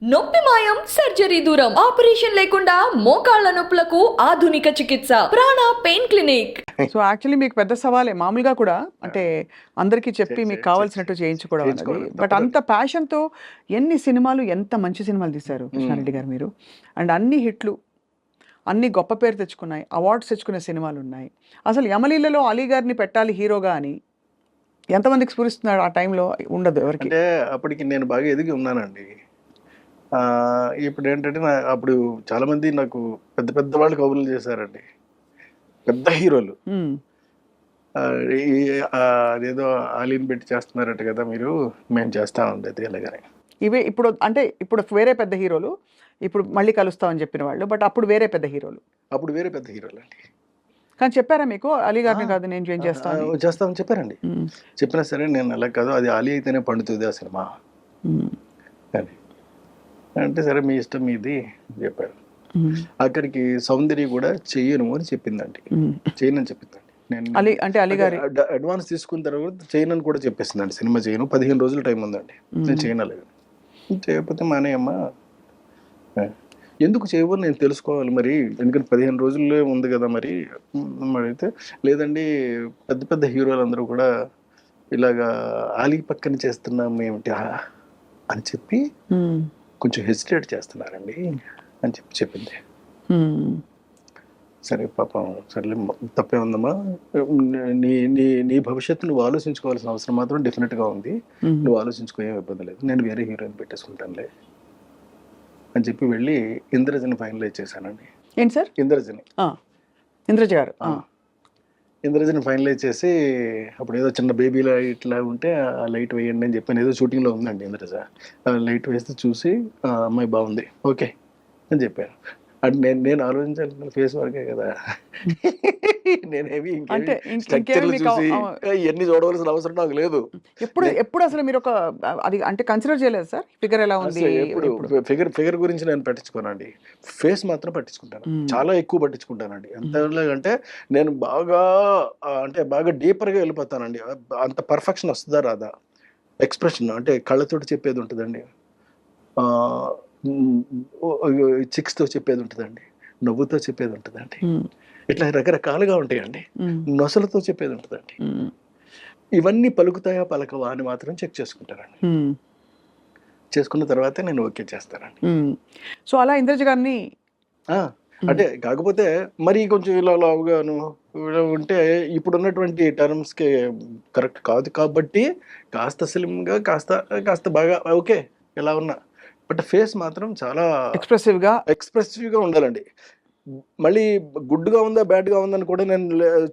నొప్పి మాయం సర్జరీ దూరం ఆపరేషన్ లేకుండా మోకాళ్ల నొప్పులకు ఆధునిక చికిత్స ప్రాణ పెయిన్ క్లినిక్. సో యాక్చువల్లీ మీకు పెద్ద సవాలే మామూలుగా కూడా అంటే అందరికీ చెప్పి మీకు కావాల్సినట్టు చేయించుకోవడం అనేది. బట్ అంత ప్యాషన్తో ఎన్ని సినిమాలు, ఎంత మంచి సినిమాలు తీశారు కృష్ణారెడ్డి గారు మీరు. అండ్ అన్ని హిట్లు, అన్ని గొప్ప పేరు తెచ్చుకున్నాయి, అవార్డ్స్ తెచ్చుకునే సినిమాలు ఉన్నాయి. అసలు యమలీలలో అలీ గారిని పెట్టాలి హీరోగా అని ఎంతమందికి స్ఫురిస్తున్నాడు ఆ టైంలో? ఉండదు ఎవరికి. అంటే అప్పటికి నేను బాగా ఎదిగి ఉన్నానండి. ఇప్పుడు ఏంటంటే అప్పుడు చాలా మంది నాకు పెద్ద పెద్ద వాళ్ళు కబుర్లు చేశారండి, పెద్ద హీరోలు. అదేదో ఆలీని పెట్టి చేస్తున్నారట కదా మీరు, మేము చేస్తా ఉండేది ఎలాగని. ఇవే ఇప్పుడు అంటే ఇప్పుడు వేరే పెద్ద హీరోలు, ఇప్పుడు మళ్ళీ కలుస్తామని చెప్పిన వాళ్ళు, బట్ అప్పుడు వేరే పెద్ద హీరోలు. అప్పుడు వేరే పెద్ద హీరోలు అండి. కానీ చెప్పారా మీకు అలీ గారిని కాదు నేను జాయిన్ చేస్తామని చెప్పారండి. చెప్పినా సరే నేను అలా కాదు, అది ఆలీ అయితేనే పండుతుంది ఆ సినిమా అని అంటే, సరే మీ ఇష్టం మీది చెప్పారు. అక్కడికి సౌందర్య కూడా చెయ్యను అని చెప్పిందండి, చేయనని చెప్పిందండి. నేను అంటే అలీ గారి అడ్వాన్స్ తీసుకున్న తర్వాత చేయనని కూడా చెప్పేసిందండి. సినిమా చేయను, 15 రోజులు టైం ఉందండి, నేను చేయనలేదు. చేయకపోతే మానేయమ్మా, ఎందుకు చేయవు నేను తెలుసుకోవాలి మరి, ఎందుకంటే 15 రోజుల్లో ఉంది కదా మరి. అయితే లేదండి, పెద్ద పెద్ద హీరోలు అందరూ కూడా ఇలాగా ఆలీ పక్కన చేస్తున్నాము ఏమిటి అని చెప్పి కొంచెం హెసిటేట్ చేస్తున్నారండి అని చెప్పింది. సరే పాపం, సరేలే తప్పే ఉందమ్మా, నీ నీ నీ భవిష్యత్తు నువ్వు ఆలోచించుకోవాల్సిన అవసరం మాత్రం డెఫినెట్గా ఉంది, నువ్వు ఆలోచించుకో, ఏం ఇబ్బంది లేదు, నేను వేరే హీరోయిన్ పెట్టేసుకుంటానులే అని చెప్పి వెళ్ళి ఇంద్రజని ఫైనలైజ్ చేశానండి. ఏంటి సార్? ఇంద్రజ గారు ఇంద్రజని ఫైనలైజ్ చేసి, అప్పుడు ఏదో చిన్న బేబీలా ఇట్లా ఉంటే ఆ లైట్ వేయండి అని చెప్పాను. ఏదో షూటింగ్లో ఉందండి ఇంద్రజ, లైట్ వేస్తే చూసి అమ్మాయి బాగుంది ఓకే అని చెప్పాను. అంటే నేను ఆలోచించాలి ఫేస్ వరకే కదా, నేనేమి ఇవన్నీ చూడవలసిన అవసరం నాకు లేదు. ఎప్పుడు అసలు మీరు ఒక అది అంటే కన్సిడర్ చేయలేదు సార్? ఫిగర్ ఎలా ఉంది? ఎప్పుడు ఫిగర్ గురించి నేను పట్టించుకోనండి, ఫేస్ మాత్రం పట్టించుకుంటాను, చాలా ఎక్కువ పట్టించుకుంటానండి. అంటే నేను బాగా అంటే బాగా డీపర్గా వెళ్ళిపోతానండి. అంత పర్ఫెక్షన్ వస్తుందా రాదా, ఎక్స్ప్రెషన్ అంటే కళ్ళతోటి చెప్పేది ఉంటుందండి, చిక్స్తో చెప్పేది ఉంటుందండి, నవ్వుతో చెప్పేది ఉంటుందండి, ఇట్లా రకరకాలుగా ఉంటాయండి, నొసలతో చెప్పేది ఉంటుందండి. ఇవన్నీ పలుకుతాయా పలకవా అని మాత్రం చెక్ చేసుకుంటానండి. చేసుకున్న తర్వాతే నేను ఓకే చేస్తానండి. సో అలా ఇంద్రజ గారిని అంటే కాకపోతే మరి కొంచెం ఇలా లావుగాను ఉంటే ఇప్పుడున్నటువంటి టర్మ్స్కి కరెక్ట్ కాదు కాబట్టి కాస్త స్లిమ్గా కాస్త బాగా ఓకే ఎలా ఉన్నా, బట్ ఫేస్ మాత్రం చాలా ఎక్స్ప్రెసివ్గా ఉండాలండి. మళ్ళీ గుడ్గా ఉందా బ్యాడ్గా ఉందని కూడా నేను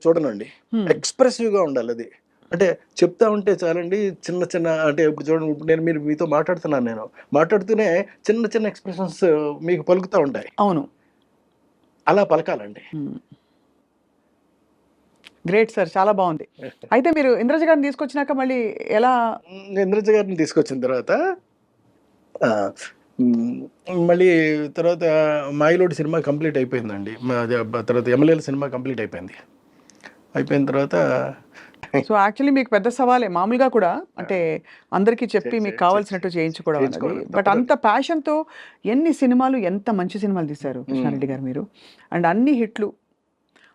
చూడనండి, ఎక్స్ప్రెసివ్గా ఉండాలి అది. అంటే చెప్తా ఉంటే చాలండి, చిన్న చిన్న అంటే ఇప్పుడు చూడండి, నేను మీతో మాట్లాడుతున్నాను, నేను మాట్లాడుతూనే చిన్న చిన్న ఎక్స్ప్రెషన్స్ మీకు పలుకుతూ ఉంటాయి. అవును, అలా పలకాలండి. గ్రేట్ సార్, చాలా బాగుంది. అయితే మీరు ఇంద్రజ గారిని తీసుకొచ్చినాక మళ్ళీ ఎలా? ఇంద్రజ గారిని తీసుకొచ్చిన తర్వాత మళ్ళీ తర్వాత మాయిలోడి సినిమా కంప్లీట్ అయిపోయిందండి. తర్వాత యమలీల సినిమా కంప్లీట్ అయిపోయిన తర్వాత సో యాక్చువల్లీ మీకు పెద్ద సవాలే మామూలుగా కూడా అంటే అందరికీ చెప్పి మీకు కావాల్సినట్టు చేయించుకోవడం అనేది. బట్ అంత ప్యాషన్తో ఎన్ని సినిమాలు, ఎంత మంచి సినిమాలు తీశారు కృష్ణారెడ్డి గారు మీరు. అండ్ అన్ని హిట్లు,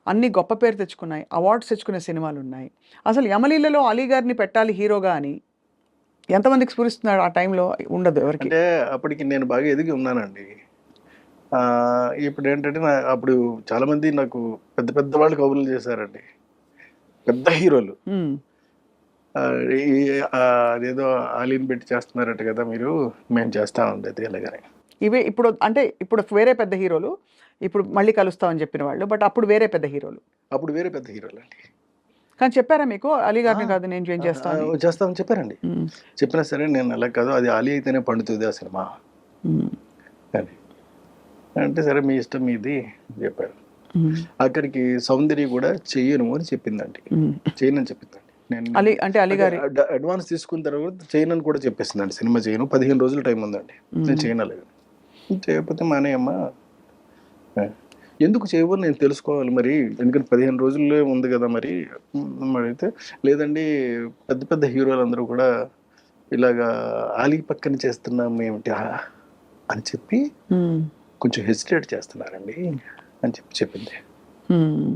అన్ని గొప్ప పేరు తెచ్చుకున్నాయి, అవార్డ్స్ తెచ్చుకునే సినిమాలు ఉన్నాయి. అసలు యమలీలలో అలీ గారిని పెట్టాలి హీరోగా అని ఎంతమందికి స్ఫురిస్తున్నాడు ఆ టైంలో? ఉండదు ఎవరికి. అంటే అప్పటికి నేను బాగా ఎదిగి ఉన్నానండి. ఇప్పుడు ఏంటంటే అప్పుడు చాలా మంది నాకు పెద్ద పెద్ద వాళ్ళు కబుర్లు చేశారండి, పెద్ద హీరోలు. అదేదో ఆలీని పెట్టి చేస్తున్నారట కదా మీరు, మేము చేస్తా ఉండేది ఎలాగని. ఇవే ఇప్పుడు అంటే ఇప్పుడు వేరే పెద్ద హీరోలు, ఇప్పుడు మళ్ళీ కలుస్తామని చెప్పిన వాళ్ళు, బట్ అప్పుడు వేరే పెద్ద హీరోలు. అప్పుడు వేరే పెద్ద హీరోలు అండి. కానీ చెప్పారా మీకు అలీ గారిని కాదు నేను జాయిన్ చేస్తామని చెప్పారండి. చెప్పినా సరే నేను అలా కాదు, అది ఆలీ అయితేనే పండుతుంది ఆ సినిమా అని అంటే, సరే మీ ఇష్టం మీది చెప్పారు. అక్కడికి సౌందర్య కూడా చెయ్యను అని చెప్పిందండి, చేయనని చెప్పిందండి. నేను అంటే అలీ గారి అడ్వాన్స్ తీసుకున్న తర్వాత చేయనని కూడా చెప్పేసిందండి. సినిమా చేయను, 15 రోజులు టైం ఉందండి, నేను చేయనలేదు. చేయకపోతే మానేయమ్మా, ఎందుకు చేయవు నేను తెలుసుకోవాలి మరి, ఎందుకంటే 15 రోజుల్లో ఉంది కదా మరి. అయితే లేదండి, పెద్ద పెద్ద హీరోలు అందరూ కూడా ఇలాగా ఆలీ పక్కన చేస్తున్నాము ఏమిటి అని చెప్పి ఉమ్, కొంచెం హెసిటేట్ చేస్తున్నారండి అని చెప్పి చెప్పింది. ఉమ్,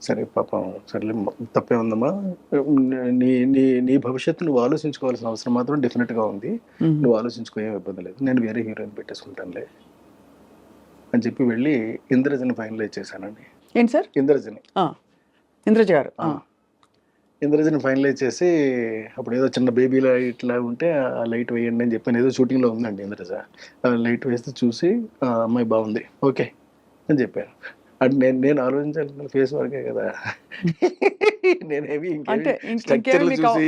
సరే పాపం సర్లే తప్పే ఉందమ్మా, నీ నీ నీ భవిష్యత్తు నువ్వు ఆలోచించుకోవాల్సిన అవసరం మాత్రం డెఫినెట్గా ఉంది. ఉమ్. నువ్వు ఆలోచించుకో, ఏం ఇబ్బంది లేదు, నేను వేరే హీరోయిన్ పెట్టేసుకుంటానులే అని చెప్పి వెళ్ళి ఇంద్రజని ఫైనలైజ్ చేశానండి. ఏంటి సార్? ఇంద్రజని ఇంద్రజ గారు. ఇంద్రజని ఫైనలైజ్ చేసి అప్పుడు ఏదో చిన్న బేబీలా ఇట్లా ఉంటే ఆ లైట్ వేయండి అని చెప్పాను. ఏదో షూటింగ్లో ఉందండి ఇంద్రజ. ఆ లైట్ వేస్తే చూసి ఆ అమ్మాయి బాగుంది ఓకే అని చెప్పాను. అంటే నేను ఆలోచించాలి ఫేస్ వరకే కదా, నేనేమి అంటే స్ట్రక్చర్లు మీకు చూసి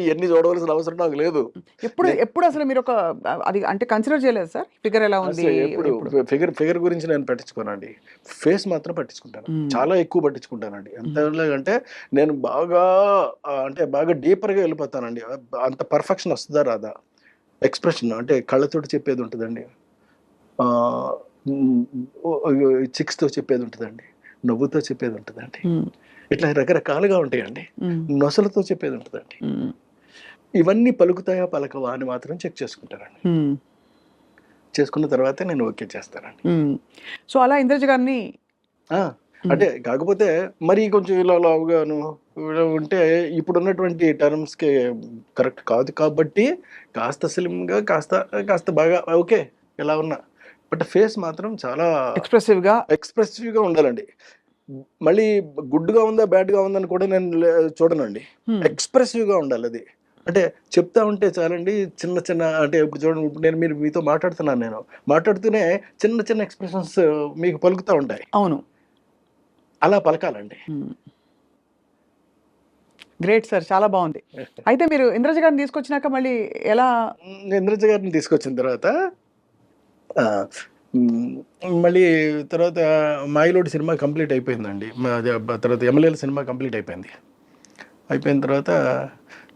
ఇవన్నీ చూడవలసిన అవసరం నాకు లేదు. ఎప్పుడు అసలు మీరు ఒక అది అంటే కన్సిడర్ చేయలేదు సార్? ఫిగర్ ఎలా ఉంది? అసలు ఎప్పుడు ఫిగర్ గురించి నేను పట్టించుకోనండి, ఫేస్ మాత్రం పట్టించుకుంటాను. చాలా ఎక్కువ పట్టించుకుంటానండి. అంటే నేను బాగా అంటే బాగా డీపర్గా వెళ్ళిపోతానండి. అంత పర్ఫెక్షన్ వస్తుందా రాదా, ఎక్స్ప్రెషన్ అంటే కళ్ళతోటి చెప్పేది ఉంటుందండి, చిక్స్తో చెప్పేది ఉంటుందండి, నవ్వుతో చెప్పేది ఉంటుందండి, ఇట్లా రకరకాలుగా ఉంటాయండి, నొసలతో చెప్పేది ఉంటుందండి. ఇవన్నీ పలుకుతాయా పలకవా అని మాత్రం చెక్ చేసుకుంటానండి. చేసుకున్న తర్వాతే నేను ఓకే చేస్తానండి. సో అలా ఇంద్రజ గారిని అంటే కాకపోతే మరి కొంచెం ఇలా లావుగాను ఉంటే ఇప్పుడున్నటువంటి టర్మ్స్కి కరెక్ట్ కాదు కాబట్టి కాస్త స్లిమ్గా కాస్త బాగా ఓకే ఎలా ఉన్నా, బట్ ఫేస్ మాత్రం చాలా ఎక్స్ప్రెసివ్గా ఉండాలండి. మళ్ళీ గుడ్గా ఉందా బ్యాడ్గా ఉందని కూడా నేను చూడనండి, ఎక్స్ప్రెసివ్గా ఉండాలి అది. అంటే చెప్తా ఉంటే చాలండి, చిన్న చిన్న అంటే ఇప్పుడు చూడండి, ఇప్పుడు నేను మీతో మాట్లాడుతున్నాను, నేను మాట్లాడుతూనే చిన్న చిన్న ఎక్స్ప్రెషన్స్ మీకు పలుకుతూ ఉంటాయి. అవును, అలా పలకాలండి. గ్రేట్ సార్, చాలా బాగుంది. అయితే మీరు ఇంద్రజ గారిని తీసుకొచ్చినాక మళ్ళీ ఎలా? ఇంద్రజ గారిని తీసుకొచ్చిన తర్వాత మళ్ళీ తర్వాత మాయిలోడి సినిమా కంప్లీట్ అయిపోయిందండి. తర్వాత ఎమ్మెల్యేల సినిమా కంప్లీట్ అయిపోయింది. అయిపోయిన తర్వాత